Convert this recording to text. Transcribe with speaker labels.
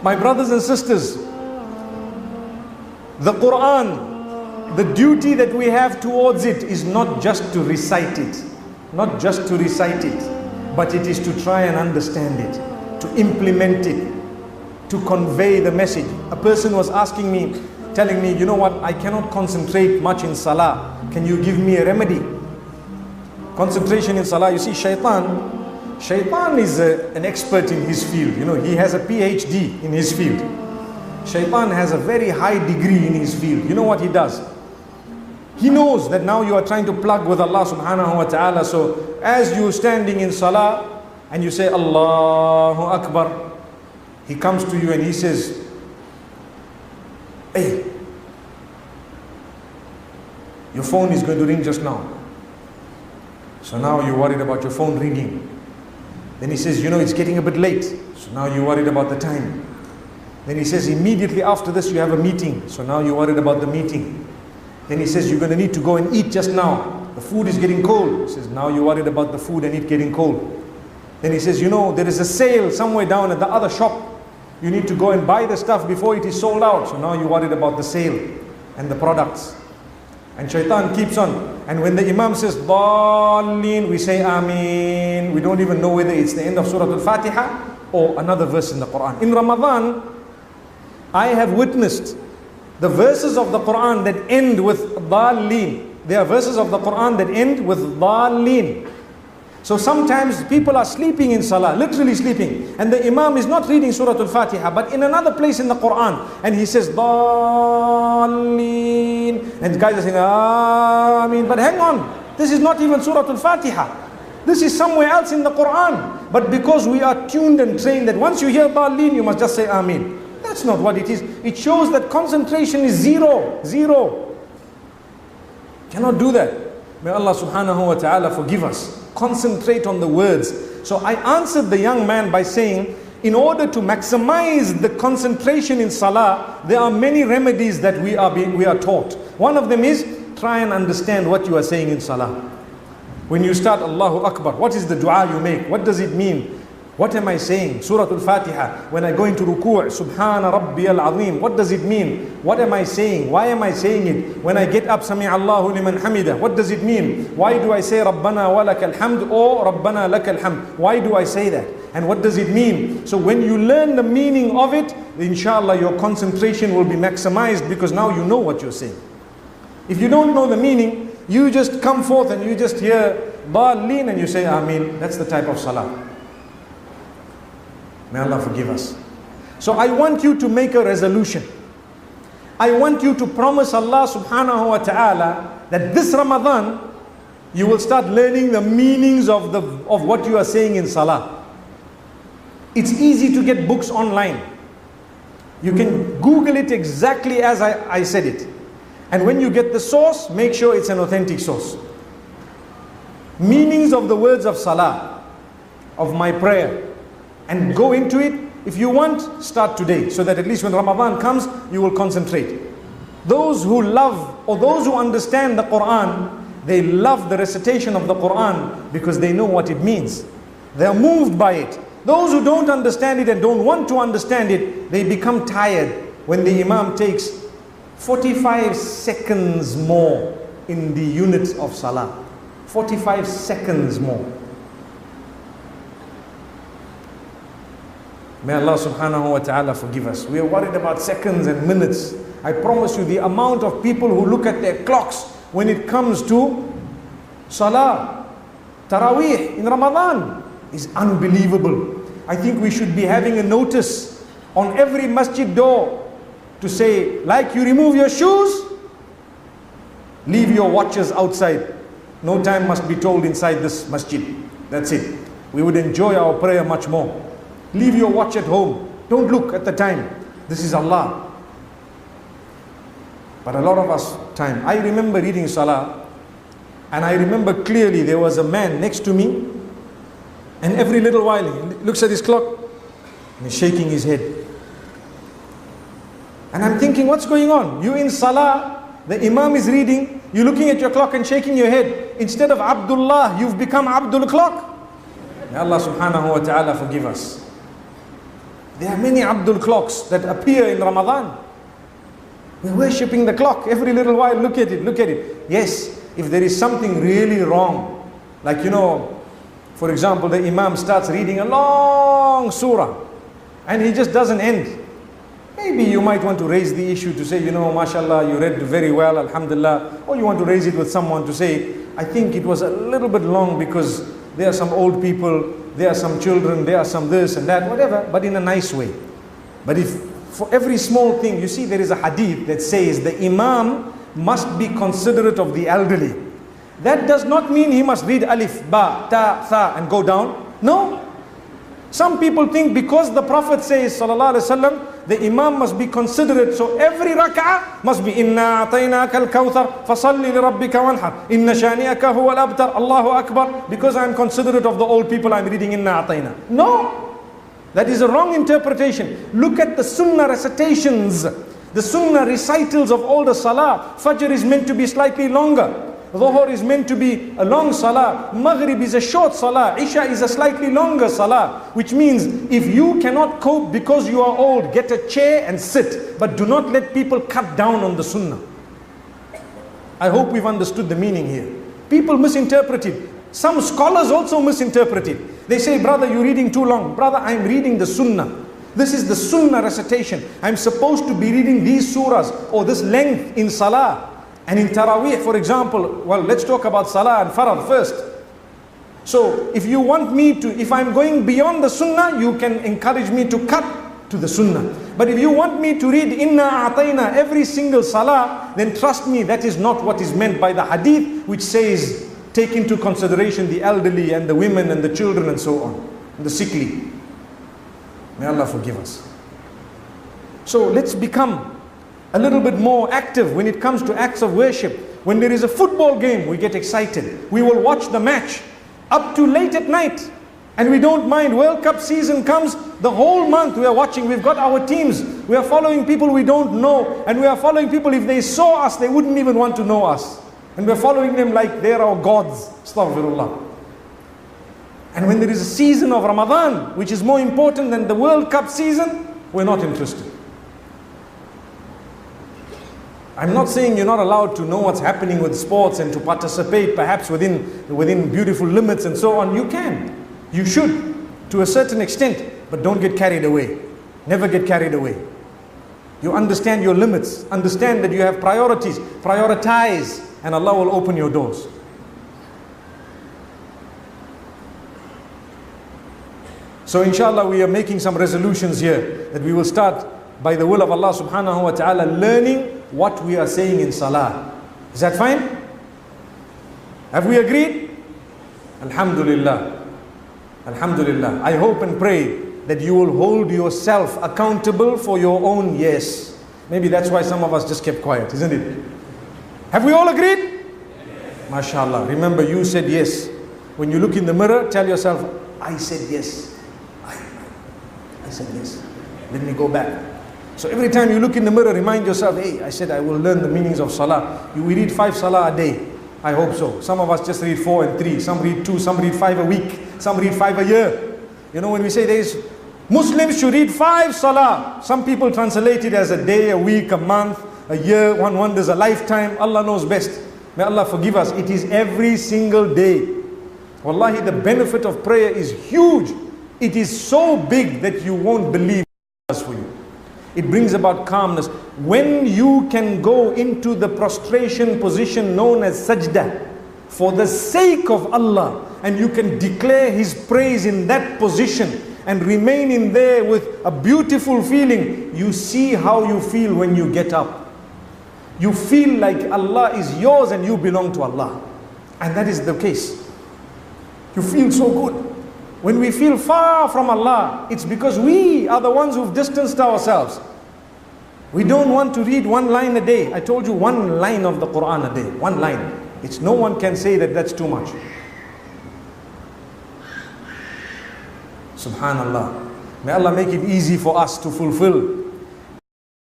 Speaker 1: My brothers and sisters, the Quran, the duty that we have towards it is not just to recite it, not just to recite it, but it is to try and understand it, to implement it, to convey the message. A person was asking me, telling me, you know what, I cannot concentrate much in salah. Can you give me a remedy? Concentration in salah, you see, Shaitan is an expert in his field. You know, he has a PhD in his field. Shaitan has a very high degree in his field. You know what he does? He knows that now you are trying to plug with Allah subhanahu wa ta'ala. So as you're standing in salah and you say Allahu Akbar, he comes to you and he says, hey, your phone is going to ring just now. So now you're worried about your phone ringing. Then he says, you know, it's getting a bit late. So now you're worried about the time. Then he says, immediately after this you have a meeting. So now you're worried about the meeting. Then he says, you're going to need to go and eat just now. The food is getting cold. He says, now you're worried about the food and it getting cold. Then he says, you know, there is a sale somewhere down at the other shop. You need to go and buy the stuff before it is sold out. So now you're worried about the sale and the products. And Shaitan keeps on. And when the Imam says, Dallin, we say Ameen. We don't even know whether it's the end of Surah Al-Fatiha or another verse in the Quran. In Ramadan, I have witnessed the verses of the Quran that end with Dallin. There are verses of the Quran that end with Dallin. So sometimes people are sleeping in salah, literally sleeping, and the imam is not reading Surah Al-Fatiha, but in another place in the Quran, and he says Dallin, and the guys are saying Ameen. But hang on, this is not even Surah Al-Fatiha. This is somewhere else in the Quran. But because we are tuned and trained that once you hear Dallin, you must just say Ameen. That's not what it is. It shows that concentration is zero. Cannot do that. May Allah subhanahu wa ta'ala forgive us. Concentrate on the words. So I answered the young man by saying, in order to maximize the concentration in salah, there are many remedies that we are taught. One of them is, try and understand what you are saying in salah. When you start Allahu Akbar, what is the dua you make? What does it mean? What am I saying? Surah Al-Fatiha. When I go into ruku', Subhana Rabbiyal Azim. What does it mean? What am I saying? Why am I saying it? When I get up, Sami Allahu liman hamida. What does it mean? Why do I say Rabbana wa lakal hamd or Rabbana lakal hamd? Why do I say that? And what does it mean? So when you learn the meaning of it, inshallah your concentration will be maximized because now you know what you're saying. If you don't know the meaning, you just come forth and you just hear Dallin and you say Ameen. That's the type of salah. May Allah forgive us. So I want you to make a resolution. I want you to promise Allah subhanahu wa ta'ala that this Ramadan, you will start learning the meanings of what you are saying in salah. It's easy to get books online. You can Google it exactly as I said it. And when you get the source, make sure it's an authentic source. Meanings of the words of salah, of my prayer. And go into it. If you want, start today, so that at least when Ramadan comes, you will concentrate. Those who love, or those who understand the Quran, they love the recitation of the Quran because they know what it means. They are moved by it. Those who don't understand it and don't want to understand it, they become tired when the Imam takes 45 seconds more in the units of Salah. 45 seconds more. May Allah subhanahu wa ta'ala forgive us. We are worried about seconds and minutes. I promise you, the amount of people who look at their clocks when it comes to Salah, Taraweeh in Ramadan is unbelievable. I think we should be having a notice on every masjid door to say, like you remove your shoes, leave your watches outside. No time must be told inside this masjid. That's it. We would enjoy our prayer much more. Leave your watch at home. Don't look at the time. This is Allah. But a lot of us time. I remember reading Salah, and I remember clearly there was a man next to me, and every little while he looks at his clock and he's shaking his head. And I'm thinking, what's going on? You in Salah, the Imam is reading, you're looking at your clock and shaking your head. Instead of Abdullah, you've become Abdul Clock. May Allah subhanahu wa ta'ala forgive us. There are many Abdul clocks that appear in Ramadan. We're worshipping the clock every little while. Look at it, look at it. Yes, if there is something really wrong, like for example, the Imam starts reading a long surah and he just doesn't end. Maybe you might want to raise the issue to say, mashallah, you read very well, alhamdulillah. Or you want to raise it with someone to say, I think it was a little bit long because there are some old people, there are some children, there are some this and that, whatever, but in a nice way. But if for every small thing, you see there is a hadith that says the Imam must be considerate of the elderly. That does not mean he must read alif, ba, ta, tha and go down. No. Some people think because the Prophet says, sallallahu alaihi wasallam, the Imam must be considerate, so every rak'ah must be inna a'tainaka al-kawthar fasalli li rabbika wanhar inna shani'aka huwa al-abtar Allahu akbar. Because I am considerate of the old people, I am reading inna a'taina. No, that is a wrong interpretation. Look at the sunnah recitations, the sunnah recitals of all the salah. Fajr is meant to be slightly longer. Dhuhr is meant to be a long salah. Maghrib is a short salah. Isha is a slightly longer salah. Which means if you cannot cope because you are old, get a chair and sit. But do not let people cut down on the sunnah. I hope we've understood the meaning here. People misinterpret it. Some scholars also misinterpret it. They say, brother, you're reading too long. Brother, I'm reading the sunnah. This is the sunnah recitation. I'm supposed to be reading these surahs or this length in salah. And in Taraweeh, for example, well, let's talk about Salah and Farad first. So, if you want me to, if I'm going beyond the Sunnah, you can encourage me to cut to the Sunnah. But if you want me to read Inna A'tayna every single Salah, then trust me, that is not what is meant by the Hadith, which says, take into consideration the elderly and the women and the children and so on, and the sickly. May Allah forgive us. So, let's become a little bit more active when it comes to acts of worship. When there is a football game, we get excited. We will watch the match up to late at night. And we don't mind. World Cup season comes, the whole month we are watching. We've got our teams. We are following people we don't know. And we are following people, if they saw us, they wouldn't even want to know us. And we're following them like they're our gods. Astaghfirullah. And when there is a season of Ramadan, which is more important than the World Cup season, we're not interested. I'm not saying you're not allowed to know what's happening with sports and to participate perhaps within beautiful limits and so on. You can. You should to a certain extent, but don't get carried away. Never get carried away. You understand your limits. Understand that you have priorities. Prioritize and Allah will open your doors. So inshallah we are making some resolutions here that we will start by the will of Allah subhanahu wa ta'ala learning what we are saying in salah. Is that fine? Have we agreed? Alhamdulillah. Alhamdulillah. I hope and pray that you will hold yourself accountable for your own yes. Maybe that's why some of us just kept quiet, isn't it? Have we all agreed? Yes. MashaAllah. Remember, you said yes. When you look in the mirror, tell yourself, I said yes. I said yes. Let me go back. So every time you look in the mirror, remind yourself, hey, I said I will learn the meanings of salah. We read 5 salah a day. I hope so. Some of us just read 4 and 3. Some read 2. Some read 5 a week. Some read 5 a year. You know, when we say there is Muslims should read 5 salah. Some people translate it as a day, a week, a month, a year. One wonders, a lifetime. Allah knows best. May Allah forgive us. It is every single day. Wallahi, the benefit of prayer is huge. It is so big that you won't believe it does for you. It brings about calmness. When you can go into the prostration position known as sajda for the sake of Allah, and you can declare His praise in that position and remain in there with a beautiful feeling, you see how you feel when you get up. You feel like Allah is yours and you belong to Allah. And that is the case. You feel so good. When we feel far from Allah, it's because we are the ones who've distanced ourselves. We don't want to read 1 line a day. I told you 1 line of the Quran a day. 1 line. It's no one can say that that's too much. Subhanallah. May Allah make it easy for us to fulfill